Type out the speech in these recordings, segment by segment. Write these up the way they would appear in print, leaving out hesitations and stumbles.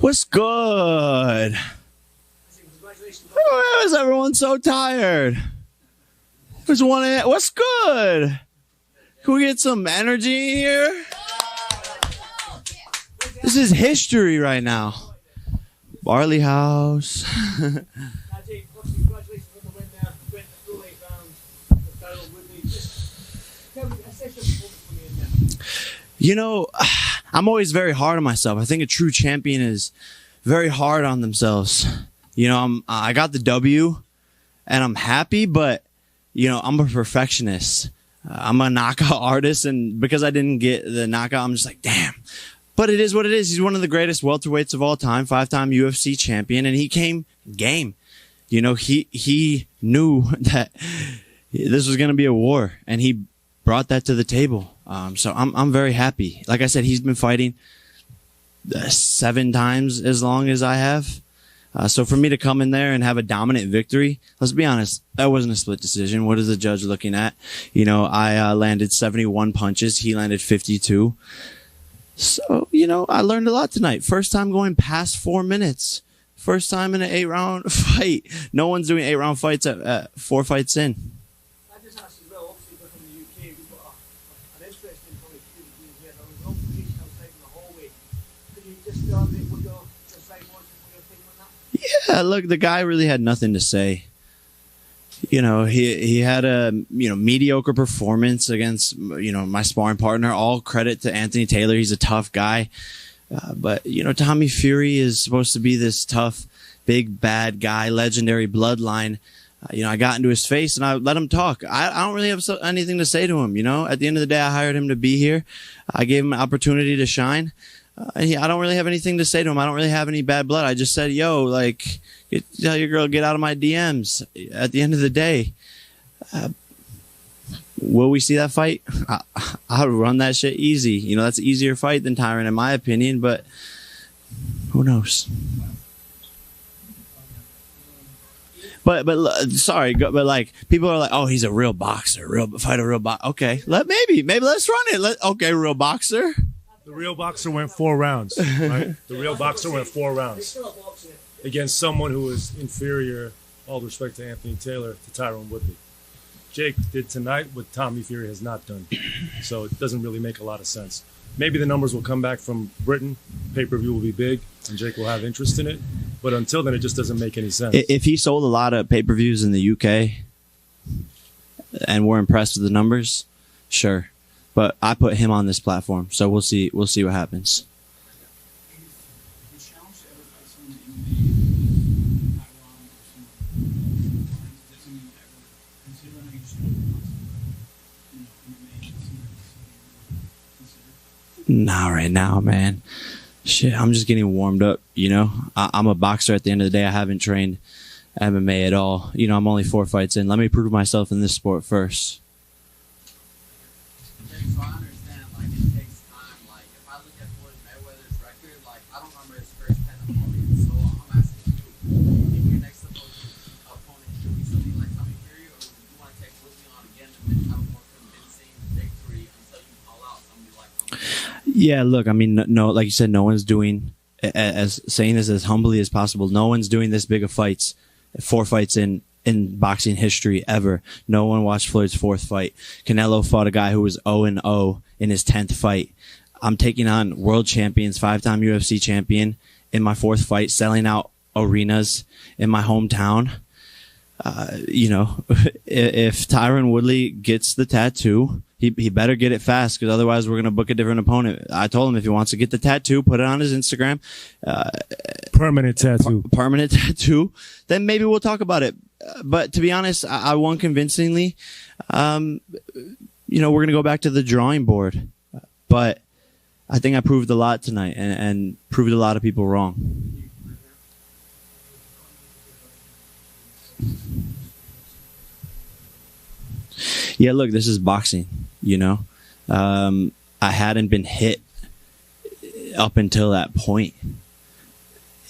What's good? Why is everyone so tired? What's good? Can we get some energy in here? This is history right now. Barley House. You know, I'm always very hard on myself. I think a true champion is very hard on themselves. You know, I got the W, and I'm happy, but you know, I'm a perfectionist. I'm a knockout artist, and because I didn't get the knockout, I'm just like, damn. But it is what it is. He's one of the greatest welterweights of all time, 5-time UFC champion, and he came game. You know, he knew that this was going to be a war, and he brought that to the table. So I'm very happy. Like I said, he's been fighting 7 times as long as I have. So for me to come in there and have a dominant victory, let's be honest, that wasn't a split decision. What is the judge looking at? You know, I landed 71 punches. He landed 52. So, you know, I learned a lot tonight. First time going past 4 minutes. First time in an 8-round fight. No one's doing 8-round fights at 4 fights in. I just asked as well, obviously back in the UK, we've got an interesting kind of community here. There was no position outside in the hallway. Could you just start with your side was and your opinion on that? Yeah, look, the guy really had nothing to say. You know, he had a, you know, mediocre performance against, you know, my sparring partner. All credit to Anthony Taylor. He's a tough guy. But, you know, Tommy Fury is supposed to be this tough, big, bad guy, legendary bloodline. You know, I got into his face and I let him talk. I don't really have anything to say to him, you know. At the end of the day, I hired him to be here. I gave him an opportunity to shine. I don't really have anything to say to him. I don't really have any bad blood. I just said, yo, like, tell your girl, get out of my DMs. At the end of the day, will we see that fight? I'll run that shit easy. You know, that's an easier fight than Tyron, in my opinion, but who knows? But sorry, but like, people are like, oh, he's a real boxer, fight a real boxer. Okay, maybe let's run it. Okay, real boxer. The real boxer went 4 rounds, right? The real boxer went 4 rounds against someone who was inferior, all due respect to Anthony Taylor, to Tyron Woodley. Jake did tonight what Tommy Fury has not done. So it doesn't really make a lot of sense. Maybe the numbers will come back from Britain. Pay-per-view will be big, and Jake will have interest in it. But until then, it just doesn't make any sense. If he sold a lot of pay-per-views in the UK and we're impressed with the numbers, sure. But I put him on this platform, so we'll see what happens. Not right now, man. Shit, I'm just getting warmed up, you know? I'm a boxer at the end of the day. I haven't trained MMA at all. You know, I'm only 4 fights in. Let me prove myself in this sport first. So I understand, like, it takes time. Like, if I look at Floyd Mayweather's record, like, I don't remember his first 10 opponents. So I'm asking you, if your next opponent should be something like Tommy Fury, or do you want to take Woodley on again and then have a more convincing victory until you call out somebody like Tommy Fury? Yeah, look, I mean, no, like you said, no one's doing, as saying this as humbly as possible, no one's doing this big of fights, 4 fights in boxing history ever. No one watched Floyd's 4th fight. Canelo fought a guy who was 0-0 in his 10th fight. I'm taking on world champions, 5-time UFC champion in my 4th fight, selling out arenas in my hometown. You know, if Tyron Woodley gets the tattoo, he better get it fast, because otherwise we're going to book a different opponent. I told him if he wants to get the tattoo, put it on his Instagram. Permanent tattoo. Permanent tattoo. Then maybe we'll talk about it. But to be honest, I won convincingly. You know, we're going to go back to the drawing board. But I think I proved a lot tonight and proved a lot of people wrong. Yeah, look, this is boxing, you know. I hadn't been hit up until that point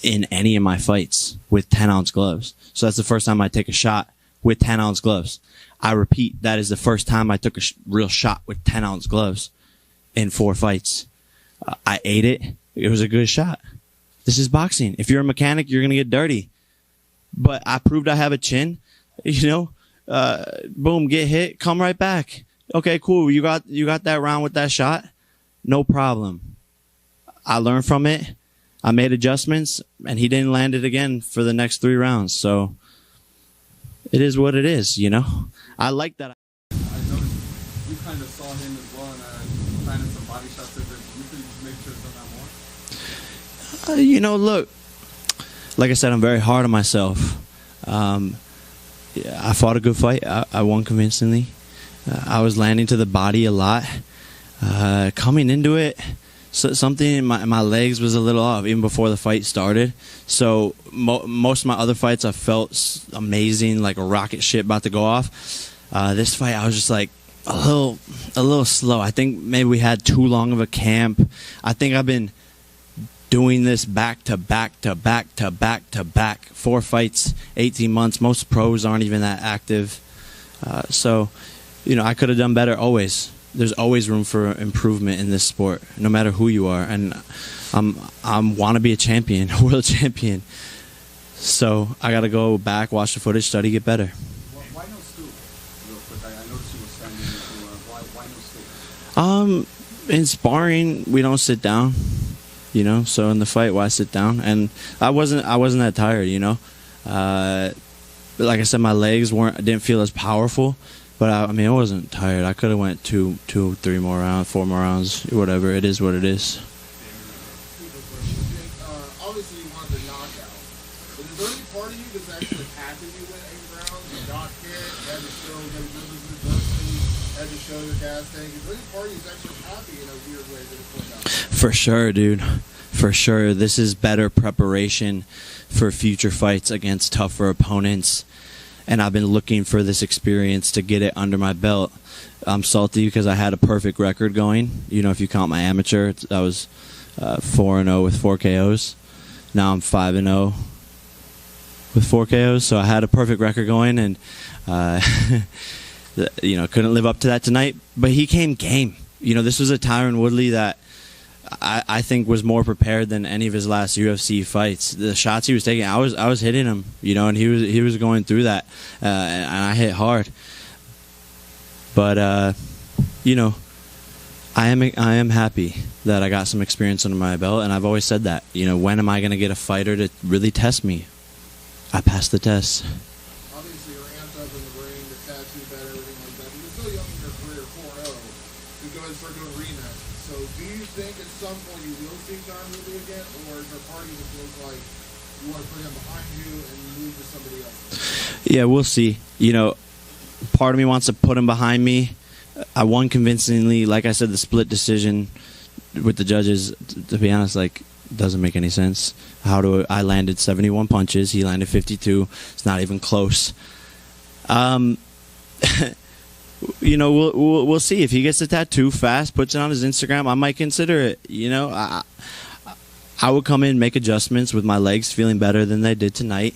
in any of my fights with 10-ounce gloves. So that's the first time I take a shot with 10-ounce gloves. I repeat, that is the first time I took a real shot with 10-ounce gloves in 4 fights. I ate it. It was a good shot. This is boxing. If you're a mechanic, you're going to get dirty. But I proved I have a chin, you know, boom, get hit, come right back. Okay, cool. You got that round with that shot. No problem. I learned from it. I made adjustments, and he didn't land it again for the next 3 rounds. So it is what it is, you know. I like that. I noticed you kind of saw him as well and landed some body shots. That you could make sure it's on that more. You know, look, like I said, I'm very hard on myself. Yeah, I fought a good fight. I won convincingly. I was landing to the body a lot. Coming into it, something in my legs was a little off even before the fight started. So most of my other fights, I felt amazing, like a rocket ship about to go off. This fight, I was just like a little slow. I think maybe we had too long of a camp. I think I've been doing this back to back to back to back to back. 4 fights, 18 months. Most pros aren't even that active. So, you know, I could have done better always. There's always room for improvement in this sport, no matter who you are. And I want to be a champion, a world champion. So I got to go back, watch the footage, study, get better. Why no stoop? Real quick, I noticed you were standing into why no stoop? In sparring, we don't sit down, you know. So in the fight, why sit down? And I wasn't that tired, you know. But like I said, my legs didn't feel as powerful. But I mean, I wasn't tired. I could have went 2, 3 more rounds, 4 more rounds, whatever. It is what it is. Obviously, you wanted the knockout. But is there any part of you that's actually happy you went 8 rounds? You got hit, you had to show that you was adversity, had to show your gas tank. Is there any part of you that's actually happy in a weird way that it played out? For sure, dude. For sure. This is better preparation for future fights against tougher opponents. And I've been looking for this experience to get it under my belt. I'm salty because I had a perfect record going. You know, if you count my amateur, I was 4-0 with 4 KOs. Now I'm 5-0 with 4 KOs. So I had a perfect record going, and you know, couldn't live up to that tonight. But he came game. You know, this was a Tyron Woodley that I think was more prepared than any of his last UFC fights. The shots he was taking, I was hitting him, you know, and he was going through that, and I hit hard. But you know, I am happy that I got some experience under my belt, and I've always said that. You know, when am I going to get a fighter to really test me? I passed the test. Obviously, you're amped up in the ring, the tattoo better, everything like that. But you're still young in your career, 4-0. To go and start doing rematches. So, do you think at some point you will see Tyron Woodley again, or is there a part of you that feels like you want to put him behind you and move to somebody else? Yeah, we'll see. You know, part of me wants to put him behind me. I won convincingly. Like I said, the split decision with the judges, to be honest, like, doesn't make any sense. I landed 71 punches. He landed 52. It's not even close. You know, we'll see. If he gets the tattoo fast, puts it on his Instagram, I might consider it. You know, I would come in, make adjustments with my legs feeling better than they did tonight.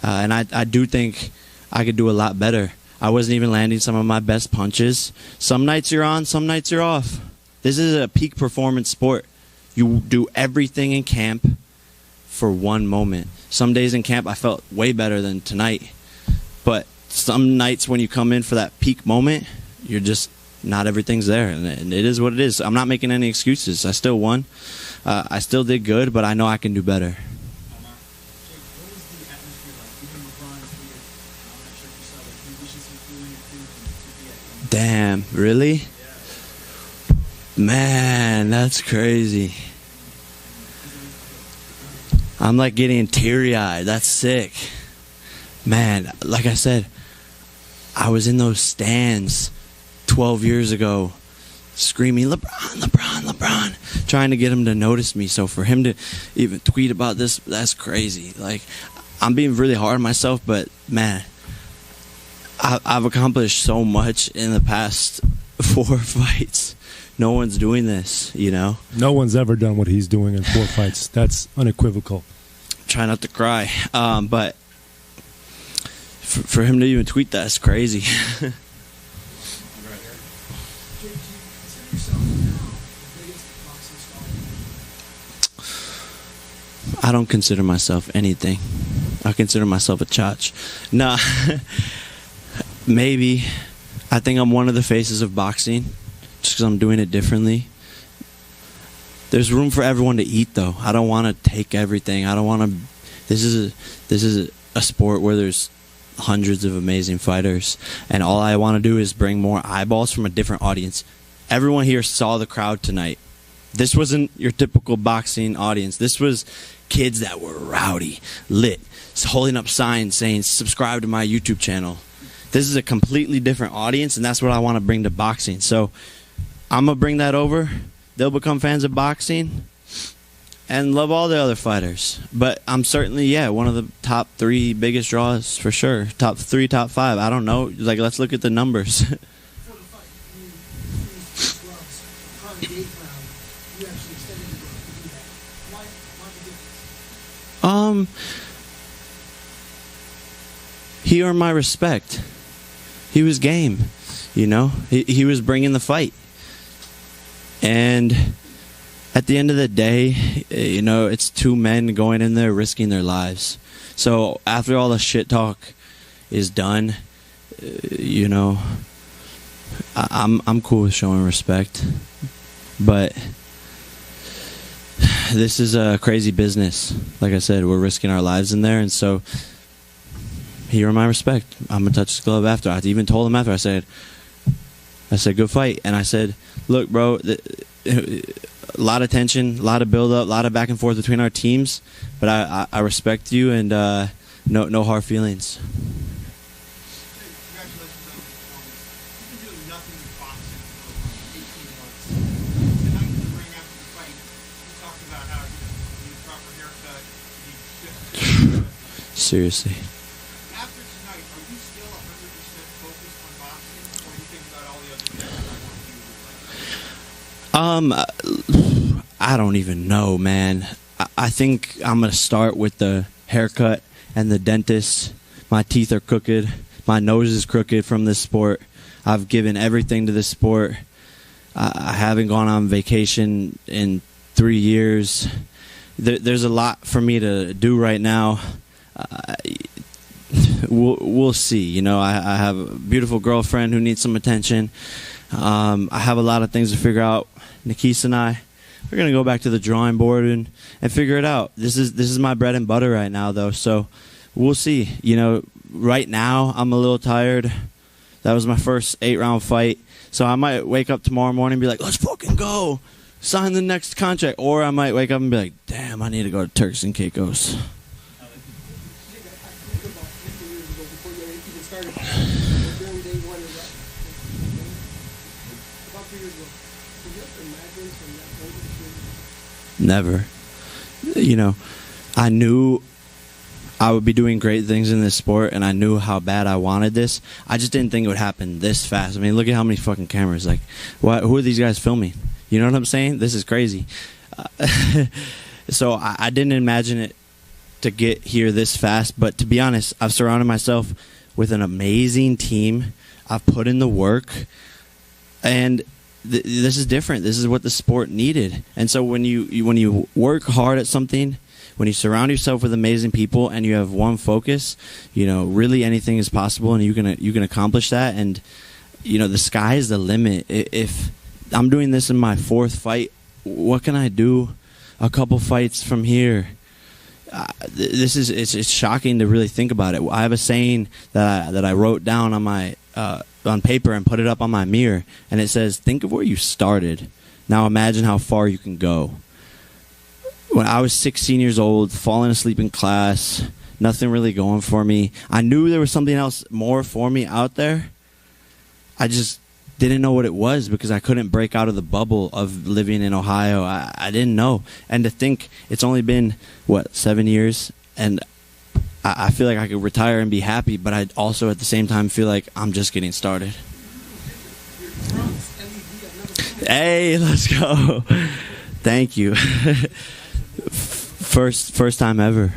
And I do think I could do a lot better. I wasn't even landing some of my best punches. Some nights you're on, some nights you're off. This is a peak performance sport. You do everything in camp for one moment. Some days in camp I felt way better than tonight. But some nights when you come in for that peak moment, you're just not everything's there, and it is what it is. I'm not making any excuses. I still won. I still did good, but I know I can do better. Damn, really? Man, that's crazy. I'm like getting teary-eyed. That's sick. Man, like I said, I was in those stands 12 years ago screaming, LeBron, LeBron, LeBron, trying to get him to notice me. So for him to even tweet about this, that's crazy. Like, I'm being really hard on myself, but man, I've accomplished so much in the past 4 fights. No one's doing this, you know? No one's ever done what he's doing in 4 fights. That's unequivocal. Try not to cry. But for him to even tweet that is crazy. I don't consider myself anything. I consider myself a chotch. Nah, maybe. I think I'm one of the faces of boxing, just because I'm doing it differently. There's room for everyone to eat, though. I don't want to take everything. I don't want to. This is a sport where there's hundreds of amazing fighters, and all I want to do is bring more eyeballs from a different audience. Everyone here saw the crowd tonight. This wasn't your typical boxing audience. This was kids that were rowdy, lit, holding up signs saying, subscribe to my YouTube channel. This is a completely different audience, and that's what I want to bring to boxing. So I'm going to bring that over. They'll become fans of boxing and love all the other fighters. But I'm certainly, one of the top 3 biggest draws for sure. Top 3, top 5. I don't know. Like, let's look at the numbers. Before the fight, you used gloves. Upon the 8th round, you actually extended the glove to do that. Why the difference? He earned my respect. He was game, you know. He was bringing the fight. And at the end of the day, you know, it's 2 men going in there risking their lives. So after all the shit talk is done, you know, I'm cool with showing respect. But this is a crazy business. Like I said, we're risking our lives in there, and so he earned my respect. I'm gonna touch his glove after. I even told him after. I said, good fight. And I said, look, bro, a lot of tension, a lot of build up, a lot of back and forth between our teams, but I respect you, and no hard feelings. Congratulations on the performance. You've been doing nothing but boxing for 18 months. Tonight in the ring after the fight, you talked about how you need a proper haircut, you need shifts. Seriously. After tonight, are you still 100% focused on boxing, or do you think about all the other things that I want you to do? I don't even know, man. I think I'm gonna start with the haircut and the dentist. My teeth are crooked. My nose is crooked from this sport. I've given everything to this sport. I haven't gone on vacation in 3 years. There's a lot for me to do right now. We'll see. You know, I have a beautiful girlfriend who needs some attention. I have a lot of things to figure out. Nikisa and I, we're gonna go back to the drawing board and figure it out. This is my bread and butter right now, though. So we'll see. You know, right now I'm a little tired. That was my first 8-round fight. So I might wake up tomorrow morning and be like, let's fucking go. Sign the next contract. Or I might wake up and be like, damn, I need to go to Turks and Caicos. Never. You know, I knew I would be doing great things in this sport, and I knew how bad I wanted this. I just didn't think it would happen this fast. I mean, look at how many fucking cameras. Like, who are these guys filming? You know what I'm saying? This is crazy. So I didn't imagine it to get here this fast. But to be honest, I've surrounded myself with an amazing team. I've put in the work, and this is different. This is what the sport needed. And so when you work hard at something, when you surround yourself with amazing people and you have one focus, you know, really anything is possible, and you can accomplish that. And you know, the sky is the limit. If I'm doing this in my 4th fight, what can I do a couple fights from here? It's shocking to really think about it. I have a saying that I wrote down on my on paper and put it up on my mirror, and it says, think of where you started. Now imagine how far you can go. When I was 16 years old, falling asleep in class, nothing really going for me. I knew there was something else more for me out there. I just didn't know what it was because I couldn't break out of the bubble of living in Ohio. I didn't know. And to think it's only been, 7 years, and I feel like I could retire and be happy, but I also at the same time feel like I'm just getting started. Hey, let's go. Thank you. First time ever.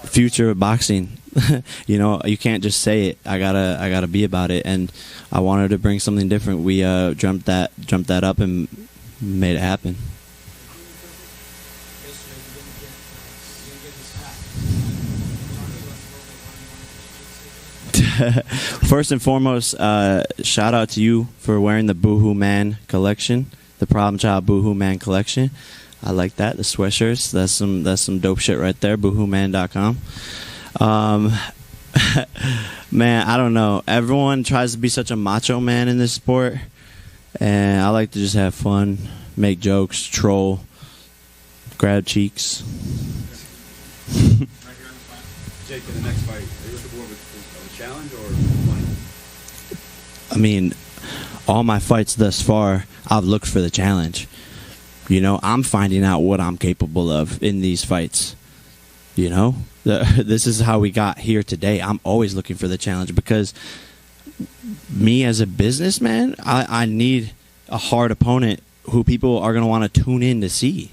Future of boxing. You know, you can't just say it. I gotta be about it, and I wanted to bring something different. We jumped that up and made it happen. First and foremost, shout out to you for wearing the Boohoo Man collection, the Problem Child Boohoo Man collection. I like that. The sweatshirts. That's some dope shit right there. BoohooMan.com. Man, I don't know. Everyone tries to be such a macho man in this sport, and I like to just have fun, make jokes, troll, grab cheeks. Jake, in the next fight, are you looking for a challenge or money? I mean, all my fights thus far, I've looked for the challenge. You know, I'm finding out what I'm capable of in these fights. You know, this is how we got here today. I'm always looking for the challenge because me as a businessman, I need a hard opponent who people are going to want to tune in to see.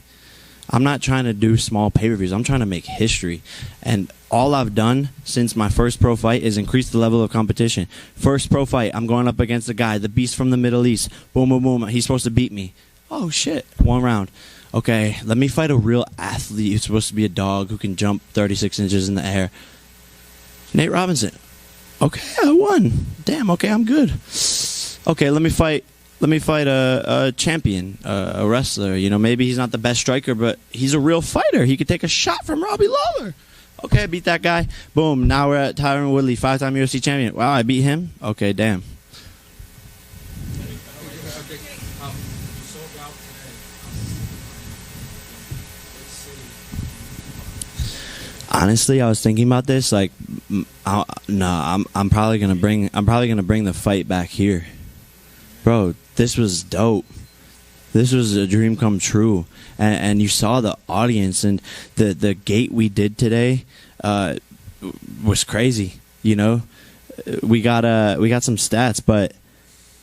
I'm not trying to do small pay-per-views. I'm trying to make history. And all I've done since my first pro fight is increase the level of competition. First pro fight, I'm going up against a guy, the beast from the Middle East. Boom, boom, boom. He's supposed to beat me. Oh, shit. 1 round. Okay, let me fight a real athlete who's supposed to be a dog who can jump 36 inches in the air. Nate Robinson. Okay, I won. Damn, okay, I'm good. Okay, let me fight a champion, a wrestler. You know, maybe he's not the best striker, but he's a real fighter. He could take a shot from Robbie Lawler. Okay, I beat that guy. Boom, now we're at Tyron Woodley, 5-time UFC champion. Wow, I beat him? Okay, damn. Honestly, I was thinking about this. Like, I'm probably gonna bring the fight back here, bro. This was dope. This was a dream come true, and you saw the audience and the gate we did today was crazy. You know, we got some stats, but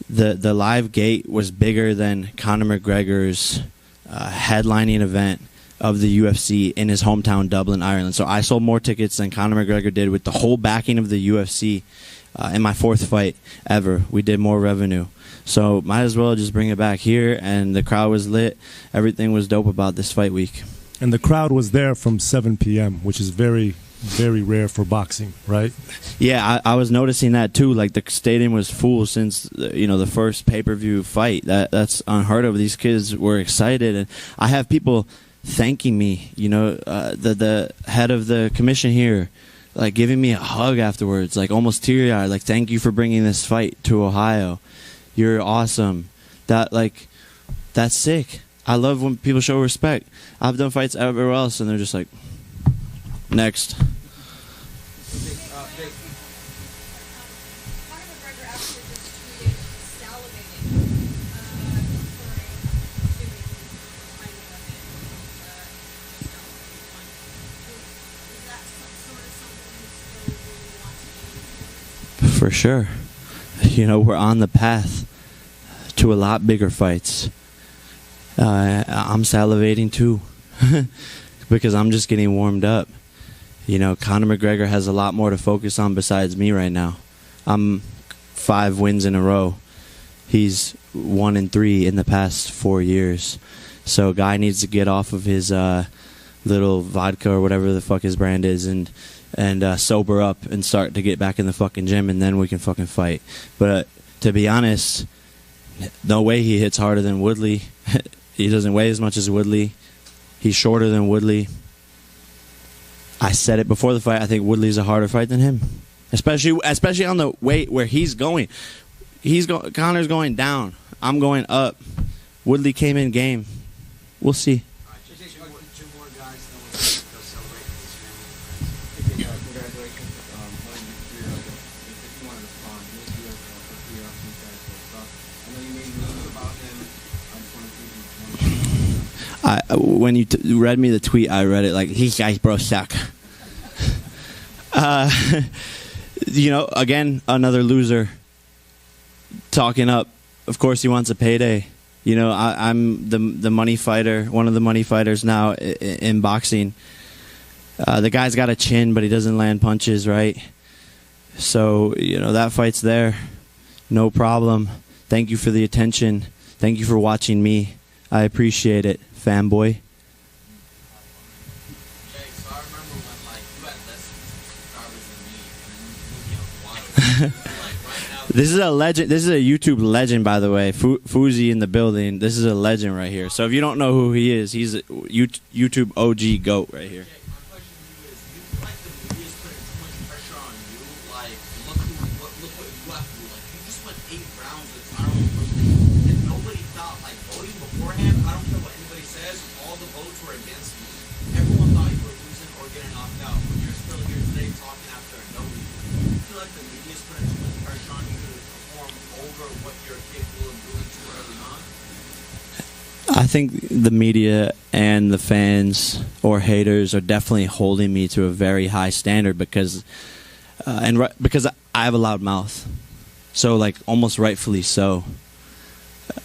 the live gate was bigger than Conor McGregor's headlining event of the UFC in his hometown, Dublin, Ireland. So I sold more tickets than Conor McGregor did with the whole backing of the UFC in my 4th fight ever. We did more revenue. So might as well just bring it back here, and the crowd was lit. Everything was dope about this fight week. And the crowd was there from 7 p.m., which is very, very rare for boxing, right? Yeah, I was noticing that too. Like, the stadium was full since the first pay-per-view fight. That's unheard of. These kids were excited, and I have people thanking me, the head of the commission here, like, giving me a hug afterwards, like, almost teary-eyed, like, thank you for bringing this fight to Ohio. You're awesome. That's sick. I love when people show respect. I've done fights everywhere else, and they're just like, next. For sure. We're on the path to a lot bigger fights. I'm salivating too because I'm just getting warmed up. Conor McGregor has a lot more to focus on besides me right now. I'm 5 wins in a row. He's 1-3 in the past 4 years. So guy needs to get off of his little vodka or whatever the fuck his brand is and sober up and start to get back in the fucking gym, and then we can fucking fight. But to be honest, no way he hits harder than Woodley. He doesn't weigh as much as Woodley. He's shorter than Woodley. I said it before the fight. I think Woodley's a harder fight than him, especially on the weight where he's going. Conor's going down. I'm going up. Woodley came in game. We'll see. Two more guys, then we'll go celebrate with his family. Congratulations. If you want to respond, make you for 3 hours and stuff. I know you made news about him. I just want to see When you read me the tweet, I read it like, these guys bro suck. Again, another loser talking up. Of course he wants a payday. I'm the money fighter, one of the money fighters now in boxing. The guy's got a chin, but he doesn't land punches, right? So, that fight's there. No problem. Thank you for the attention. Thank you for watching me. I appreciate it, fanboy. Jake, so I remember when, you had less subscribers than me, and then you moved me out of water. This is a legend. This is a YouTube legend, by the way. Fuzi in the building. This is a legend right here. So if you don't know who he is, he's a YouTube OG GOAT right here. Jake, my question to you is, you feel like the media is putting too much pressure on you? Like, look what you have to do. Like, you just went 8 rounds with Tyron Woodley, and nobody thought, like, voting beforehand, I don't care what anybody says, all the votes were against you. Everyone thought you were losing or getting knocked out, but you're still here today talking after a no lead. You feel like the media is putting too much pressure on you to perform over what you're capable of doing too early on? I think the media and the fans or haters are definitely holding me to a very high standard because because I have a loud mouth, so like almost rightfully so.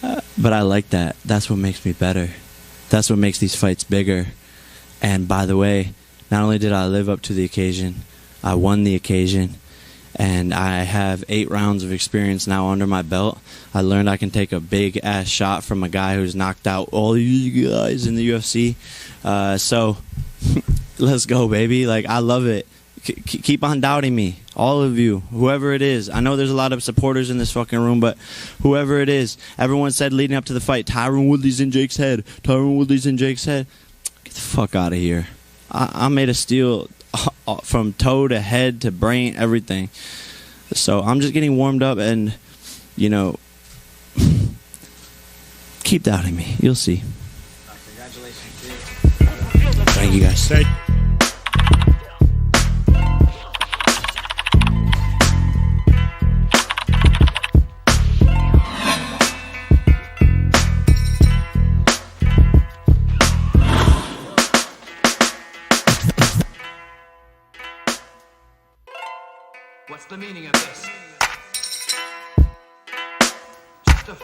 But I like that. That's what makes me better. That's what makes these fights bigger. And by the way, not only did I live up to the occasion, I won the occasion. And I have 8 rounds of experience now under my belt. I learned I can take a big-ass shot from a guy who's knocked out all you guys in the UFC. So, let's go, baby. Like, I love it. Keep on doubting me. All of you. Whoever it is. I know there's a lot of supporters in this fucking room, but whoever it is. Everyone said leading up to the fight, Tyron Woodley's in Jake's head. Tyron Woodley's in Jake's head. Get the fuck out of here. I'm made of steel from toe to head to brain, everything. So I'm just getting warmed up and, you know, keep doubting me. You'll see. Congratulations, Jake. Thank you, guys. What's the meaning of this?